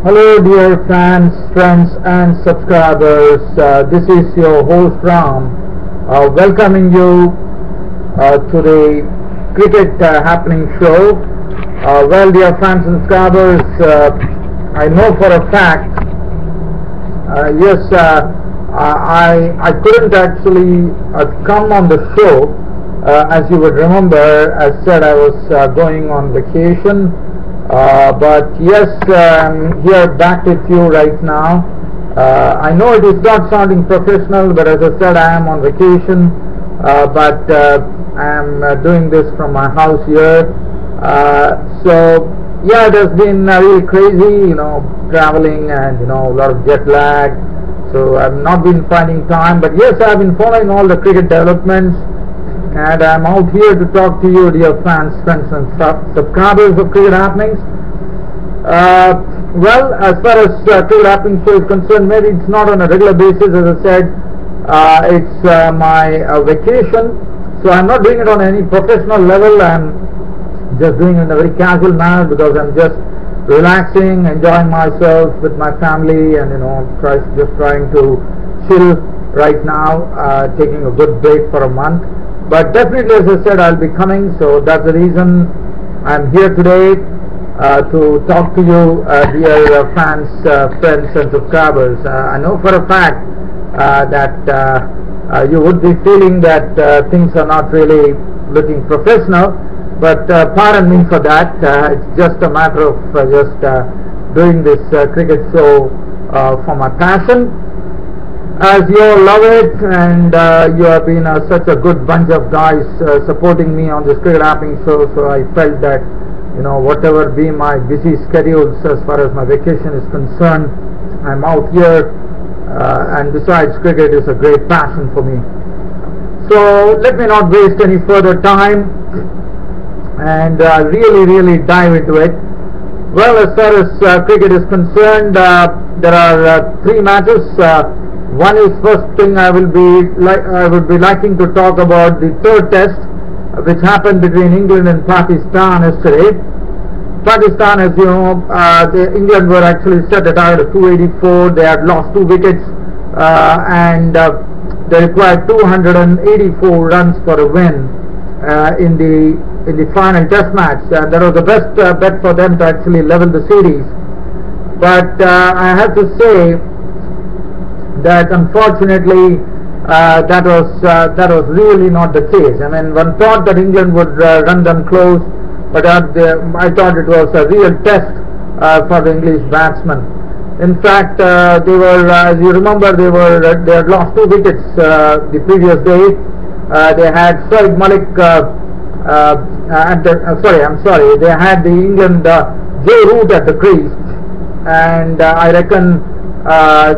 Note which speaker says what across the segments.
Speaker 1: Hello dear fans, friends and subscribers, this is your host Ram, welcoming you to the cricket happening show. Well dear fans and subscribers, I know for a fact, yes, I couldn't actually come on the show. As you would remember, I said I was going on vacation. But yes, I'm here back with you right now. I know it is not sounding professional, but as I said, I am on vacation. But I am doing this from my house here. So yeah, it has been really crazy, traveling and a lot of jet lag. So I've not been finding time. But yes, I've been following all the cricket developments. And I'm out here to talk to you, dear fans, friends and subscribers of Cricket Happenings. Well, as far as Cricket Happenings show is concerned, maybe it's not on a regular basis, as I said. It's my vacation, so I'm not doing it on any professional level. I'm just doing it in a very casual manner because I'm just relaxing, enjoying myself with my family, and just trying to chill right now, taking a good break for a month. But definitely, as I said, I'll be coming, so that's the reason I'm here today to talk to you, dear fans, friends and subscribers. I know for a fact that you would be feeling that things are not really looking professional, but pardon me for that. It's just a matter of just doing this cricket show for my passion. As you all love it, and you have been such a good bunch of guys supporting me on this Cricket Happening show, so I felt that whatever be my busy schedules as far as my vacation is concerned, I'm out here, and besides, cricket is a great passion for me. So let me not waste any further time and really dive into it. Well, as far as cricket is concerned, there are three matches. One is, first thing I would be liking to talk about the third test, which happened between England and Pakistan yesterday. Pakistan, as you know, England were actually set a target of 284. They had lost 2 wickets, and they required 284 runs for a win in the final test match. That was the best bet for them to actually level the series. But I have to say that unfortunately that was really not the case. I mean, one thought that England would run them close, but I thought it was a real test for the English batsmen. In fact, they were, as you remember, they had lost 2 wickets the previous day. They had Shoaib Malik they had the England Joe Root at the crease, and I reckon I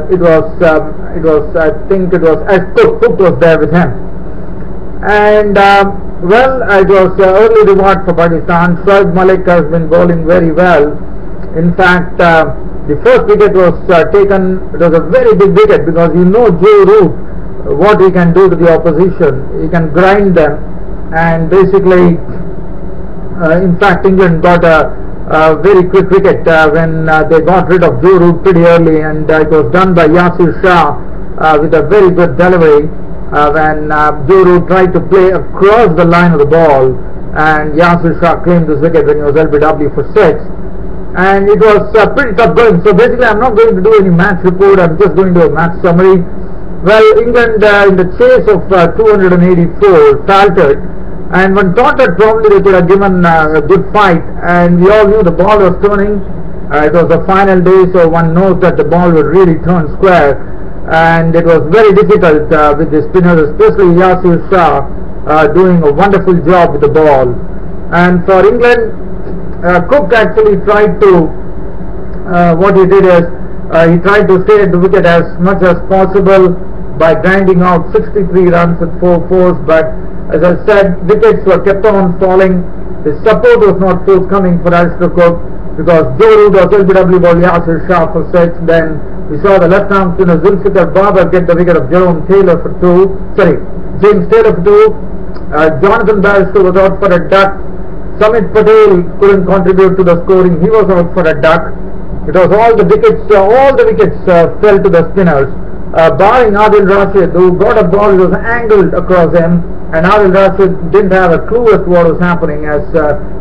Speaker 1: think it was as Cook was there with him. And well, it was early reward for Pakistan. Shoaib Malik has been bowling very well. In fact, the first wicket was taken. It was a very big wicket because Joe Root, what he can do to the opposition. He can grind them, and basically, in fact, England got a very quick wicket when they got rid of Joe Root pretty early, and it was done by Yasir Shah with a very good delivery when Joe Root tried to play across the line of the ball, and Yasir Shah claimed this wicket when he was LBW for 6, and it was pretty tough going. So basically, I'm not going to do any match report, I'm just going to do a match summary. Well, England in the chase of 284 faltered, and one thought that probably they could have given a good fight, and we all knew the ball was turning. It was the final day, so one knows that the ball would really turn square, and it was very difficult with the spinners, especially Yasir Shah doing a wonderful job with the ball. And for England, Cook actually tried to, what he did is, he tried to stay at the wicket as much as possible by grinding out 63 runs with 4 fours, but as I said, wickets were kept on falling. The support was not forthcoming for Alistair Cook because Joe Root was LBW ball Yasir Shah for 6. Then we saw the left arm spinner Zulfikar Babar get the wicket of James Taylor for 2. Jonathan Barrister was out for a duck. Samit Patel couldn't contribute to the scoring. He was out for a duck. because all the wickets fell to the spinners, barring Adil Rashid, who got a ball that was angled across him, and Adil Rashid didn't have a clue as to what was happening, as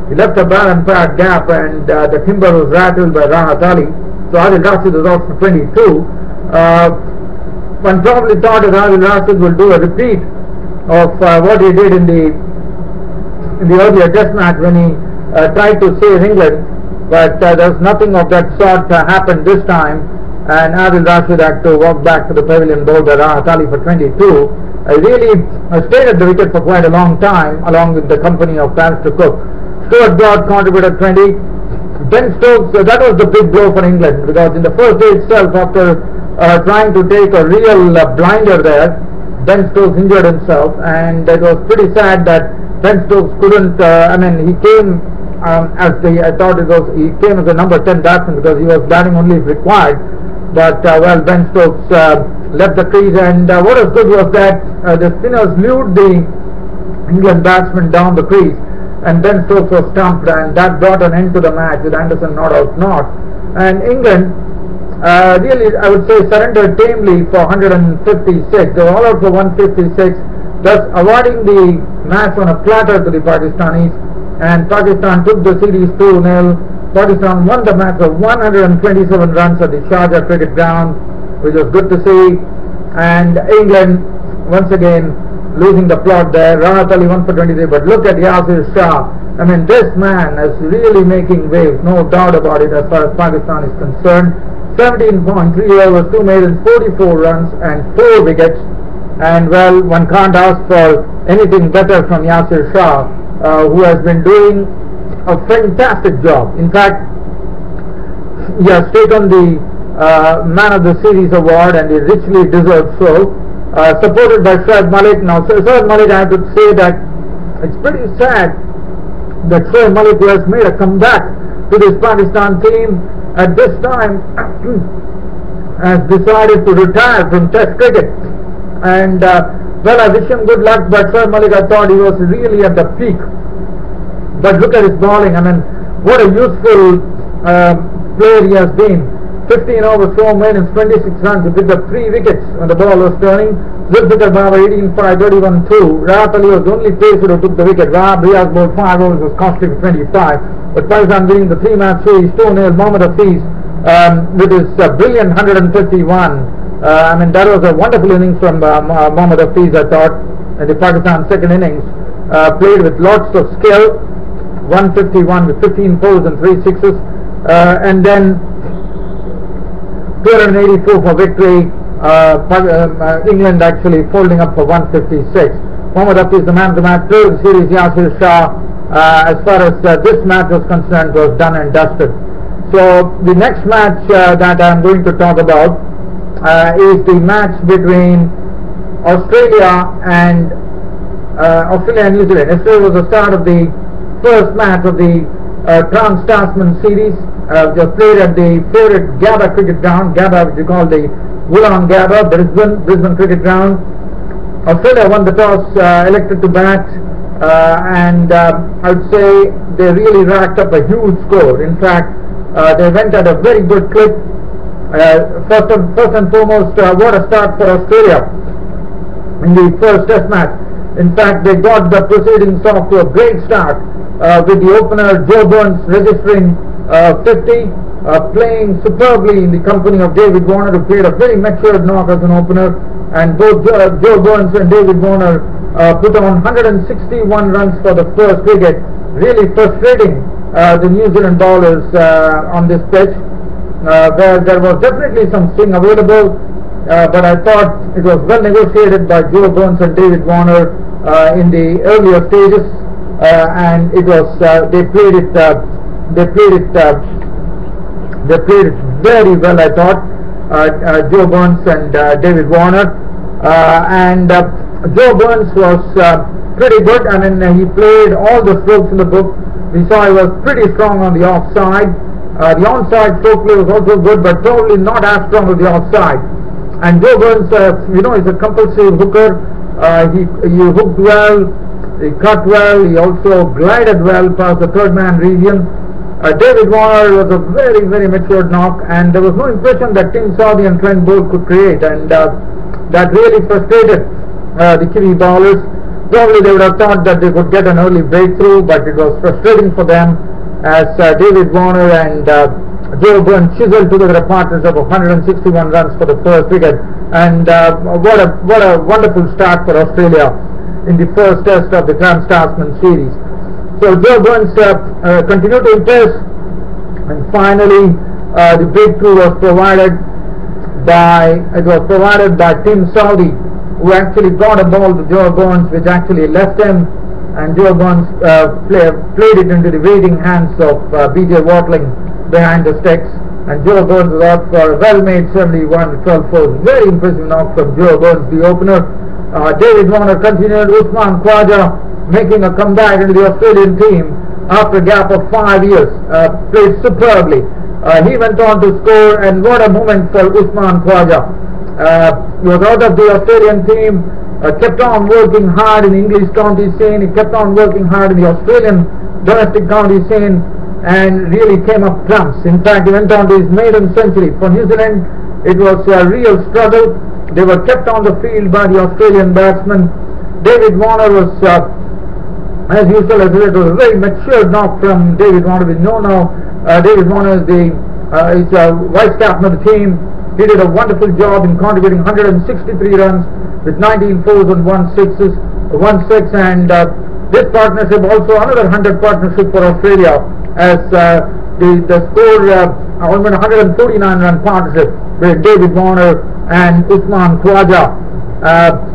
Speaker 1: he left a barren pad gap, and the timber was rattled by Rahat Ali. So Adil Rashid was out for 22. One probably thought that Adil Rashid will do a repeat of what he did in the earlier Test match when he tried to save England, but there was nothing of that sort happened this time, and Adil Rashid had to walk back to the pavilion bowled by Rahat Ali for 22. He really stayed at the wicket for quite a long time, along with the company of Alistair Cook. Stuart Broad contributed 20. Ben Stokes, that was the big blow for England, because in the first day itself, after trying to take a real blinder there, Ben Stokes injured himself, and it was pretty sad that Ben Stokes couldn't, he came he came as a number 10 batsman because he was batting only if required, but Ben Stokes left the crease, and what was good was that the spinners lured the England batsmen down the crease, and Ben Stokes was stumped, and that brought an end to the match with Anderson not out not. And England really, I would say, surrendered tamely for 156. They were all out for 156, thus awarding the match on a platter to the Pakistanis, and Pakistan took the series 2-0. Pakistan won the match of 127 runs at the Sharjah cricket ground, which was good to see. And England once again losing the plot there. Rahat Ali 1 for 23, but look at Yasir Shah. This man is really making waves, no doubt about it, as far as Pakistan is concerned. 17.3 overs, 2 maidens, 44 runs and 4 wickets. And well, one can't ask for anything better from Yasir Shah, who has been doing a fantastic job. In fact, he has taken the Man of the Series award, and he richly deserves so, supported by Shoaib Malik. Now, Shoaib Malik, I have to say that it's pretty sad that Shoaib Malik, who has made a comeback to this Pakistan team at this time, has decided to retire from Test cricket. And well, I wish him good luck, but Shoaib Malik, I thought he was really at the peak. But look at his bowling. What a useful player he has been. 15 overs, 4 maidens, 26 runs. He picked up 3 wickets when the ball was turning. Zulfikar Baba 18-5, 31-2. Rahat Ali was the only pacer who took the wicket. Rahab Riaz bowled 5 overs, was costly for 25. But Pakistan winning the 3-match series 2-0. Mohammad Hafiz with his brilliant 151. That was a wonderful innings from Mohammad Hafiz, I thought. In the Pakistan second innings, played with lots of skill. 151 with 15 fours and 3 sixes, and then 284 for victory. England actually folding up for 156. Mohammad Hafiz, the man of the match, player of the series. Yasir Shah, as far as this match was concerned, was done and dusted. So the next match that I am going to talk about is the match between Australia and New Zealand. Yesterday was the start of the first match of the Trans-Tasman series, just played at the favorite Gabba cricket ground, Gabba, which we call the Wollongong Gabba, Brisbane cricket ground. Australia won the toss, elected to bat, and I would say they really racked up a huge score. In fact, they went at a very good clip. First and foremost, what a start for Australia in the first Test match. In fact, they got the proceedings off to a great start, with the opener Joe Burns registering 50, playing superbly in the company of David Warner, who played a very matured knock as an opener, and both Joe Burns and David Warner put on 161 runs for the first wicket, really frustrating the New Zealand bowlers on this pitch, where there was definitely some swing available, but I thought it was well negotiated by Joe Burns and David Warner in the earlier stages, and it was they played it very well, I thought. Joe Burns and David Warner, and Joe Burns was pretty good. He played all the strokes in the book. We saw he was pretty strong on the offside. The onside stroke play was also good, but probably not as strong as the offside. And Joe Burns, is a compulsive hooker. He hooked well, he cut well, he also glided well past the third man region. David Warner was a very, very matured knock, and there was no impression that Tim Southey and Trent Boult could create, and that really frustrated the Kiwi bowlers. Probably they would have thought that they could get an early breakthrough, but it was frustrating for them as David Warner and Joe Burns chiseled together a partnership of 161 runs for the first wicket, and what a wonderful start for Australia in the first test of the Grand Starsman series. So Joe Burns continued to impress, and finally the breakthrough was provided by Tim Southey, who actually got a ball to Joe Burns which actually left him, and Joe Burns played it into the waiting hands of B.J. Watling behind the sticks, and Joe Burns was out for a well-made 71 with 12 fours. Very impressive knock from Joe Burns, the opener. David Warner continued. Usman Khwaja making a comeback into the Australian team after a gap of 5 years. Played superbly. He went on to score, and what a moment for Usman Khwaja. He was out of the Australian team, kept on working hard in the English county scene, he kept on working hard in the Australian domestic county scene, and really came up trumps. In fact, he went on to his maiden century. For New Zealand, it was a real struggle. They were kept on the field by the Australian batsmen. David Warner was, as usual, it was a very matured knock from David Warner. We know now David Warner is vice captain of the team. He did a wonderful job in contributing 163 runs with 19 fours and 1 6, and this partnership also another 100 partnership for Australia, as the score 149 run partnership with David Warner and Usman Khwaja,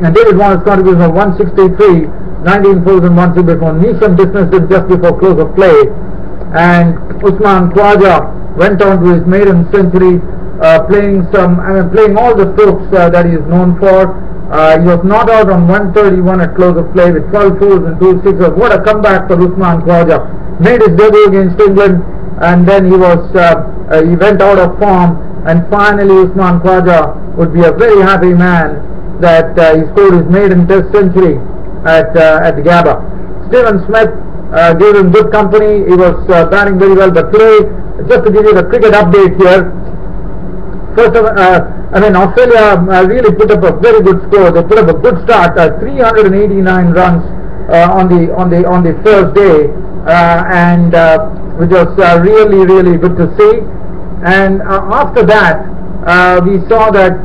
Speaker 1: and David Warner's contribution of 163, 19 fours and 1 6 before Neesham dismissed him just before close of play, and Usman Khwaja went on to his maiden century, playing all the strokes that he is known for. He was not out on 131 at close of play with 12 fours and 2 6s. What a comeback for Usman Khwaja. Made his debut against England, and then he went out of form, and finally Usman Khwaja would be a very happy man that he scored his maiden test century at the Gabba. Stephen Smith gave him good company. He was batting very well, but today, just to give you the cricket update here, first of Australia really put up a very good score. They put up a good start, 389 runs on the first day, and which was really, really good to see. And after that, we saw that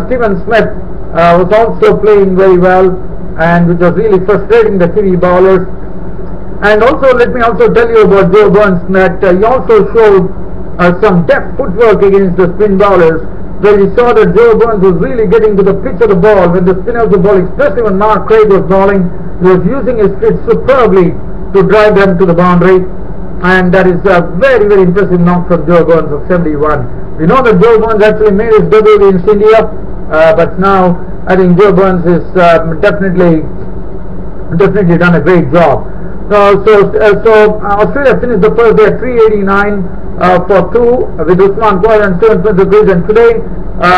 Speaker 1: Stephen Smith was also playing very well, and which was really frustrating the Kiwi bowlers. And also, let me also tell you about Joe Burns, that he also showed some deft footwork against the spin bowlers, where we saw that Joe Burns was really getting to the pitch of the ball when the spinners were bowling, especially when Mark Craig was bowling. He was using his feet superbly to drive them to the boundary, and that is a very, very impressive knock from Joe Burns of 71. We know that Joe Burns actually made his debut against India, but now I think Joe Burns has definitely done a great job. So Australia finished the first day at 389 for 2 with Usman Khwaja and Stephen Smith agreed, and today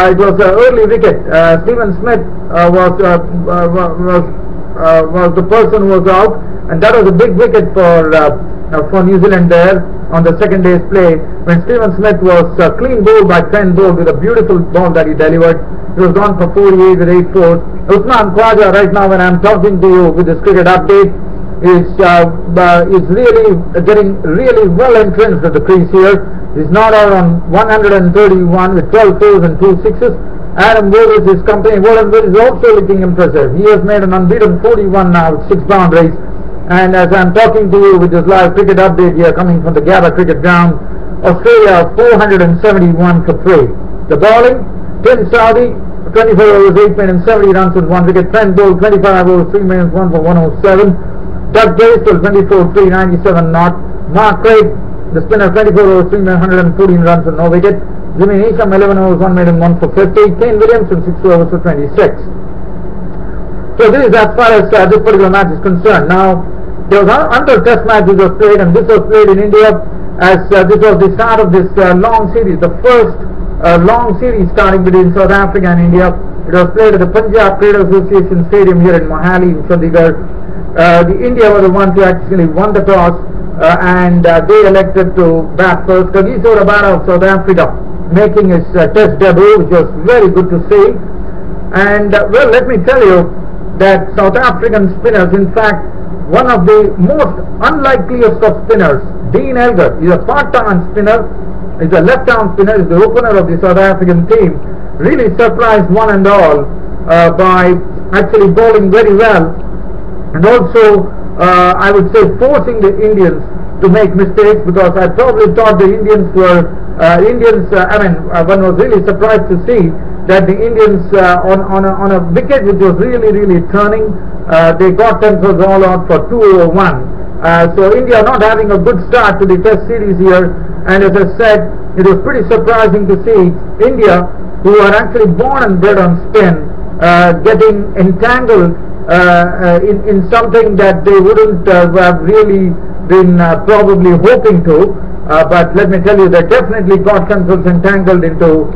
Speaker 1: it was an early wicket. Stephen Smith was the person who was out, and that was a big wicket for New Zealand there on the second day's play, when Stephen Smith was clean bowled by Trent Boult with a beautiful ball that he delivered. He was gone for 48 with 8 fours. Usman Khwaja, right now when I am talking to you with this cricket update, is really getting really well entrenched at the crease here. He's not out on 131 with 12 fours and 2 6s. Adam Wood is his company. Warren Wood is also looking impressive. He has made an unbeaten 41 now with 6 boundaries. And as I'm talking to you with this live cricket update here coming from the Gabba cricket ground, Australia 471 for 3. The bowling, Tim Southey 24 overs 8 minutes 70 runs and 1 wicket. Trent Boult 25 overs 3 minutes 1 for 107. Doug Bracewell 24 3 97 not. Mark Craig, the spinner, 24 overs 3 minutes 114 runs and no wicket. Jimmy Neesham 11 overs 1 minute 1 for 50. Kane Williamson 6 overs for 26. So this is as far as this particular match is concerned. Now there was another test match which was played, and this was played in India, as this was the start of this long series, the first long series starting between South Africa and India. It was played at the Punjab Cricket Association Stadium here in Mohali in Chandigarh. The India were the ones who actually won the toss, and they elected to bat first. Kagiso Rabada of South Africa making his test debut, which was very good to see. And well, let me tell you that South African spinners, in fact, one of the most unlikeliest of spinners, Dean Elgar, is a part-time spinner, is a left-arm spinner, is the opener of the South African team, really surprised one and all by actually bowling very well, and also I would say forcing the Indians to make mistakes, because I probably thought the Indians were one was really surprised to see that the Indians on a wicket which was really turning, they got themselves all out for 201. So India not having a good start to the test series here, and as I said, it was pretty surprising to see India, who are actually born and bred on spin, getting entangled in something that they wouldn't have really been probably hoping to, but let me tell you, they definitely got themselves entangled into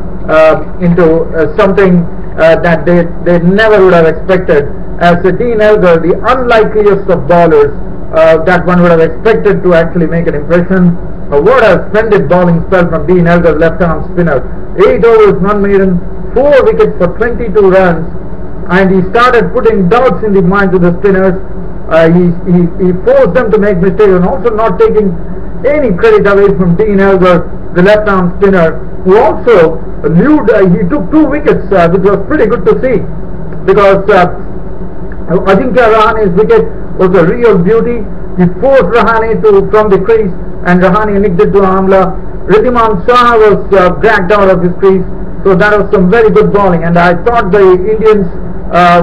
Speaker 1: something that they never would have expected. As Dean Elgar, the unlikeliest of bowlers that one would have expected to actually make an impression. What a splendid bowling spell from Dean Elgar, left-arm spinner. 8 overs, 1 maiden, 4 wickets for 22 runs, and he started putting doubts in the minds of the spinners. He forced them to make mistakes, and also not taking any credit away from Dean Elgar, the left-arm spinner, who also he took 2 wickets, which was pretty good to see, because Ajinkya Rahane's wicket was a real beauty. He forced Rahane from the crease, and Rahane nicked it to Amla. Ridhiman Shah was dragged out of his crease, so that was some very good bowling, and I thought the Indians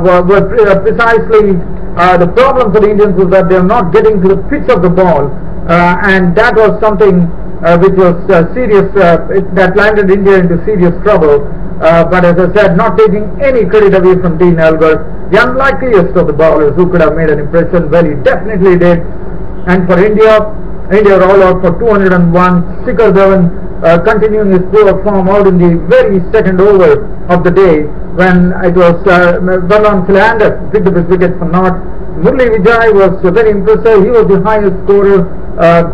Speaker 1: were precisely the problem for the Indians was that they are not getting to the pitch of the ball, and that was something which was serious, that landed India into serious trouble. But as I said, not taking any credit away from Dean Elgar, the unlikeliest of the bowlers who could have made an impression. Well, he definitely did. And for India were all out for 201. Shikhar Dhawan continuing his poor form out in the very second over of the day, when it was Vernon Philander picked up his wicket for naught. Murli Vijay was very impressive. He was the highest scorer,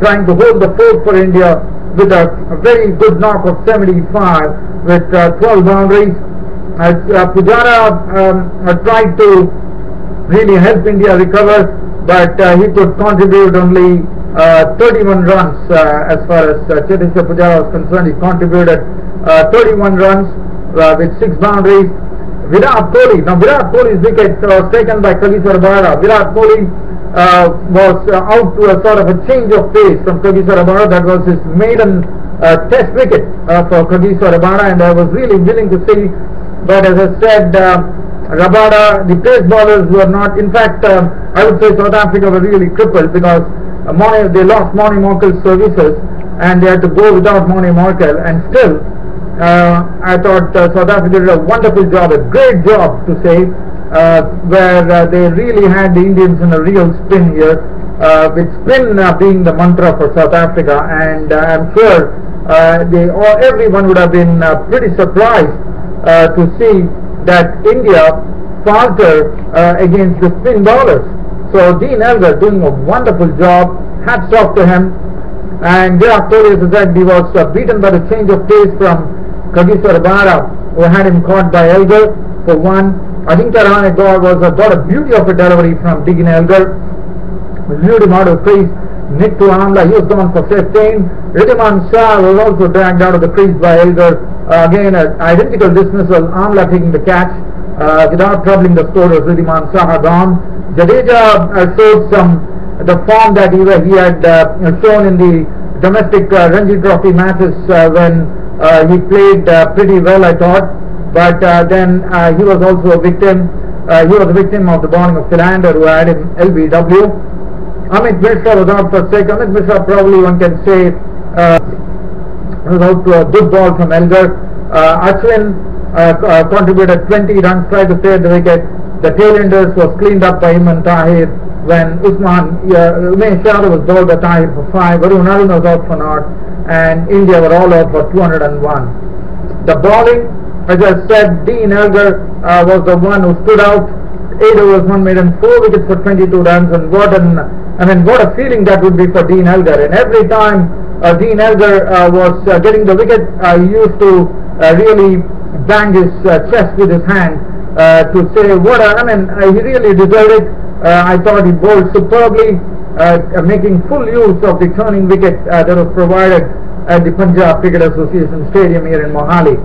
Speaker 1: trying to hold the fort for India with a very good knock of 75 with 12 boundaries. Pujara tried to really help India recover, but he could contribute only 31 runs as far as Cheteshwar Pujara was concerned. He contributed 31 runs with 6 boundaries. Virat Kohli's wicket was taken by Kagiso Rabada. Virat Kohli was out to a sort of a change of pace from Kagiso Rabada. That was his maiden test wicket for Kagiso Rabada, and I was really willing to see. But as I said, Rabada, the pace bowlers were not. In fact, I would say South Africa were really crippled, because they lost Moni Morkel's services, and they had to go without Moni Morkel, and still I thought South Africa did a wonderful job, a great job to say, where they really had the Indians in a real spin here, with spin being the mantra for South Africa, and I'm sure everyone would have been pretty surprised to see that India falter against the spin bowlers. So Dean Elgar doing a wonderful job, hats off to him. And Virat Kohli, as I said, he was beaten by the change of pace from Kagiso Rabada, who had him caught by Elgar for 1. Ajinkya Rahane got a beauty of a delivery from Dean Elgar, lured him out of crease, nicked to Amla, he was gone for 15. Ridhiman Shah was also dragged out of the crease by Elgar. Again, an identical dismissal, Amla taking the catch without troubling the scorers. Ridhiman Shah gone. Jadeja showed the form that he had shown in the domestic Ranji Trophy matches when he played pretty well, I thought, but then he was also a victim. He was a victim of the bowling of Philander, who had him LBW. Amit Mishra was out for 6. Amit Mishra, probably one can say, was out to a good ball from Elgar. Ashwin contributed 20 runs, tried to stay at the wicket. The tailenders was cleaned up by him and Tahir when Umesh Yadav was bowled by Tahir for 5. Varun Arun was out for naught, and India were all out for 201. The bowling, as I said, Dean Elgar was the one who stood out. 8 overs, 1 maiden, 4 wickets for 22 runs, and what an I mean, what a feeling that would be for Dean Elgar. And every time Dean Elgar was getting the wicket, he used to really bang his chest with his hand to say, he really deserved it. I thought he bowled superbly, making full use of the turning wicket that was provided at the Punjab Cricket Association Stadium here in Mohali.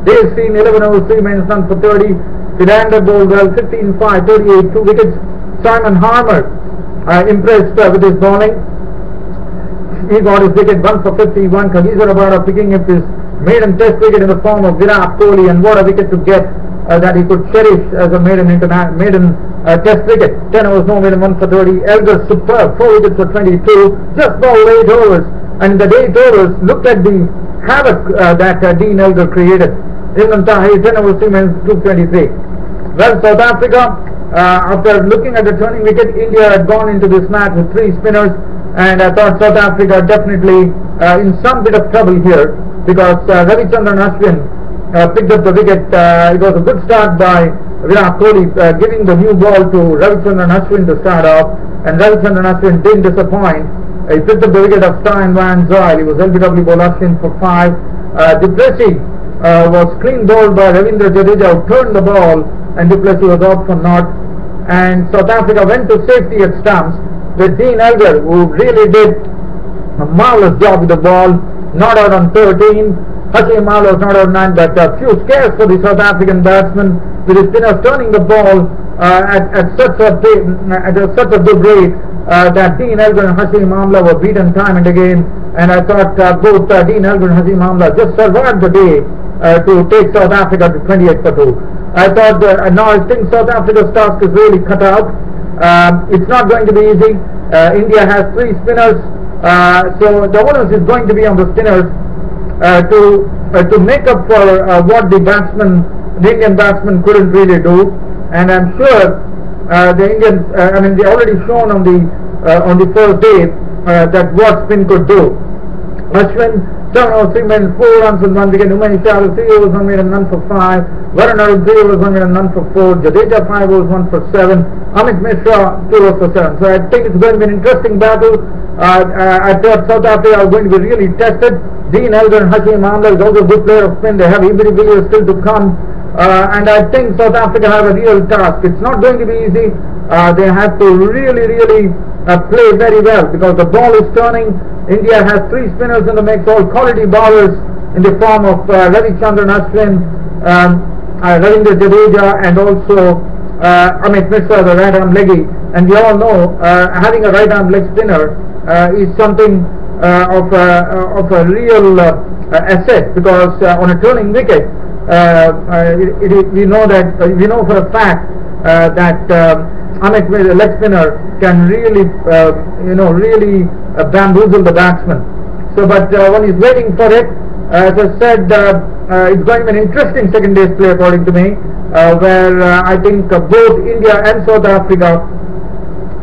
Speaker 1: They've seen 11 overs, 3 minutes, none for 30. Philander bowled well, 15-5, 38, 2 wickets. Simon Harmer impressed with his bowling. He got his wicket, 1 for 51. Kagiso Rabada picking up his maiden test wicket in the form of Virat Kohli, and what a wicket to get that he could cherish as a maiden test wicket. 10 overs, no maiden, 1 for 30. Elgar superb, 4 wickets for 22. Just bowled 8 overs. And in the 8 overs, look at the havoc that Dean Elgar created. Imran Tahir, 10 overs, 3 minutes, 223. Well, South Africa, after looking at the turning wicket, India had gone into this match with 3 spinners, and I thought South Africa definitely in some bit of trouble here, because Ravichandran Ashwin picked up the wicket. It was a good start by Virat Kohli, giving the new ball to Ravichandran Ashwin to start off, and Ravichandran Ashwin didn't disappoint. He picked up the wicket of Stein Van Zyl. He was LBW ball Ashwin for 5. Du Plessis was clean bowled by Ravindra Jadeja, who turned the ball, and Du Plessis was out for naught. And South Africa went to safety at stumps with Dean Elgar, who really did a marvellous job with the ball. Not out on 13. Hashim Amla was not out on 9, but a few scares for the South African batsman, with his spinners turning the ball at such a good rate that Dean Elgar and Hashim Amla were beaten time and again. And I thought both Dean Elgar and Hashim Amla just survived the day to take South Africa to 28 for 2. I thought now I think South Africa's task is really cut out. It's not going to be easy. India has 3 spinners, so the onus is going to be on the spinners to make up for what the Indian batsmen couldn't really do. And I'm sure the Indians, they already shown on the first day that what spin could do. Ashwin, 7 overs, 3 minutes, 4 runs and 1 wicket. Umesh Yadav, 3 overs, 1 minute, none for 5. Varun Arun, 3 overs, 1 minute, none for 4. Jadeja, 5 overs, 1 for 7. Amit Mishra, 2 overs for 7. So I think it's going to be an interesting battle. I thought South Africa are going to be really tested. Dean Elgar and Hashim Amla is also a good player of spin. They have Ibrahim Villiers still to come. And I think South Africa have a real task. It's not going to be easy. They have to really play very well, because the ball is turning. India has 3 spinners in the mix, all quality bowlers in the form of Ravichandran Ashwin, Ravindra Jadeja, and also Amit Mishra, the right arm leggy. And we all know having a right arm leg spinner is something of a real asset, because on a turning wicket, we know for a fact that Amit, the leg spinner, can really bamboozle the batsman. So, but one is waiting for it. As I said, it's going to be an interesting second day's play, according to me, where I think both India and South Africa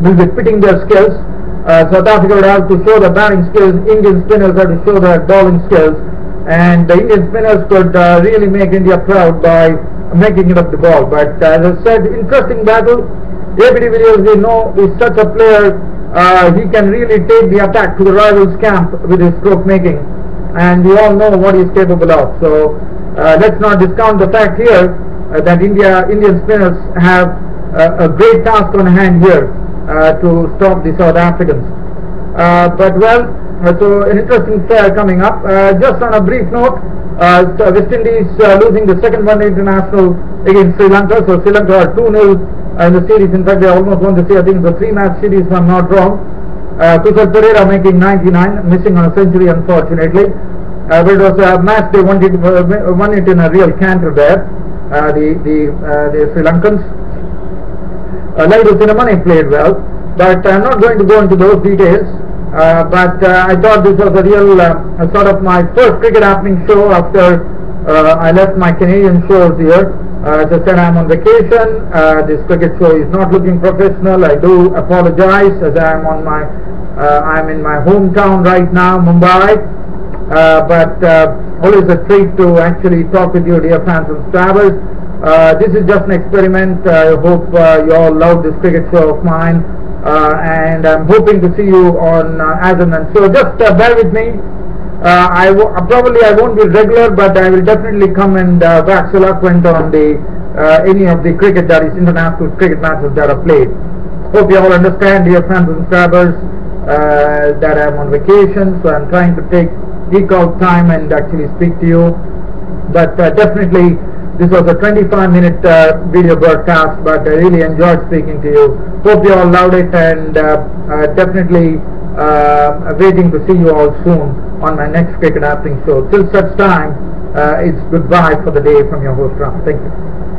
Speaker 1: will be pitting their skills. South Africa would have to show their batting skills. Indian spinners have to show their bowling skills, and the Indian spinners could really make India proud by making it up the ball. But as I said, interesting battle. A.B.D. Villiers, we know, is such a player. He can really take the attack to the rival's camp with his stroke making, and we all know what he is capable of. So let's not discount the fact here that Indian spinners have a great task on hand here to stop the South Africans. So an interesting fair coming up. Just on a brief note, West Indies losing the second one-day international against Sri Lanka. So Sri Lanka are 2-0 in the series. In fact, they almost won the series. I think it's a 3-match series, if I'm not wrong. Kusal Pereira making 99, missing on a century, unfortunately. But it was a match they won it in a real canter there. The Sri Lankans. Laidu Sinamani played well, but I'm not going to go into those details. But I thought this was a real sort of my first cricket happening show after I left my Canadian shows here. As I said, I'm on vacation. This cricket show is not looking professional. I do apologize, as I'm in my hometown right now, Mumbai. But always a treat to actually talk with you, dear fans and subscribers. This is just an experiment. I hope you all love this cricket show of mine. and I'm hoping to see you on as and when. So just bear with me. Probably I won't be regular, but I will definitely come and wax eloquent on the any of the cricket, that is international cricket matches that are played. Hope you all understand, dear friends and subscribers, that I'm on vacation, so I'm trying to eke out time and actually speak to you. But definitely this was a 25-minute video broadcast, but I really enjoyed speaking to you. Hope you all loved it, and definitely waiting to see you all soon on my next cricket happening show. Till such time, it's goodbye for the day from your host Ram. Thank you.